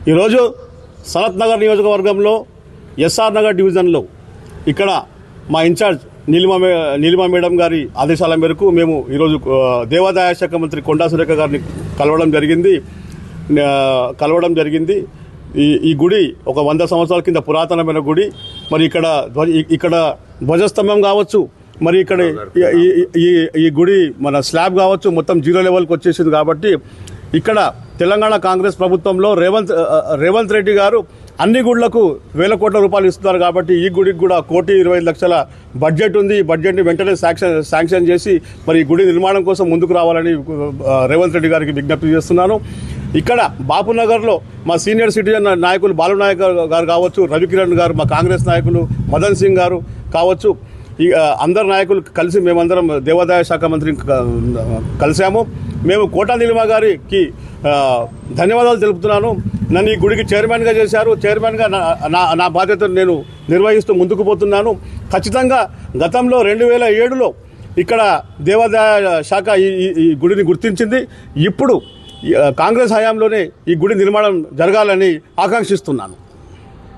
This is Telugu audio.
ఈరోజు సనత్ నగర్ నియోజకవర్గంలో ఎస్ఆర్ నగర్ డివిజన్లో ఇక్కడ మా ఇన్ఛార్జ్ నీలిమా మేడం గారి ఆదేశాల మేరకు మేము ఈరోజు దేవాదాయ శాఖ మంత్రి కొండా సురేఖ గారిని కలవడం జరిగింది. ఈ గుడి ఒక 100 సంవత్సరాల కింద పురాతనమైన గుడి. మరి ఇక్కడ ధ్వజస్తంభం కావచ్చు, మరి ఇక్కడ ఈ గుడి మన స్లాబ్ కావచ్చు, మొత్తం 0 లెవెల్కి వచ్చేసింది. కాబట్టి ఇక్కడ తెలంగాణ కాంగ్రెస్ ప్రభుత్వంలో రేవంత్ రెడ్డి గారు అన్ని గుళ్లకు 1000 కోట్ల రూపాయలు ఇస్తున్నారు. కాబట్టి ఈ గుడికి కూడా 1,25,00,000 బడ్జెట్ ఉంది. ఈ బడ్జెట్ని వెంటనే శాంక్షన్ చేసి మరి ఈ గుడి నిర్మాణం కోసం ముందుకు రావాలని రేవంత్ రెడ్డి గారికి విజ్ఞప్తి చేస్తున్నాను. ఇక్కడ బాపునగర్లో మా సీనియర్ సిటిజన్ నాయకులు బాలునాయక్ గారు కావచ్చు, రవికిరణ్ గారు, మా కాంగ్రెస్ నాయకులు మదన్ సింగ్ గారు కావచ్చు, ఈ అందరు నాయకులు కలిసి మేమందరం దేవాదాయ శాఖ మంత్రిని కలిసాము. మేము కోటా నీలిమ గారికి ధన్యవాదాలు తెలుపుతున్నాను. నన్ను ఈ గుడికి చైర్మన్గా చేశారు. చైర్మన్గా నా బాధ్యతను నేను నిర్వహిస్తూ ముందుకు పోతున్నాను. ఖచ్చితంగా గతంలో 2007లో ఇక్కడ దేవాదాయ శాఖ ఈ గుడిని గుర్తించింది. ఇప్పుడు కాంగ్రెస్ హయాంలోనే ఈ గుడి నిర్మాణం జరగాలని ఆకాంక్షిస్తున్నాను.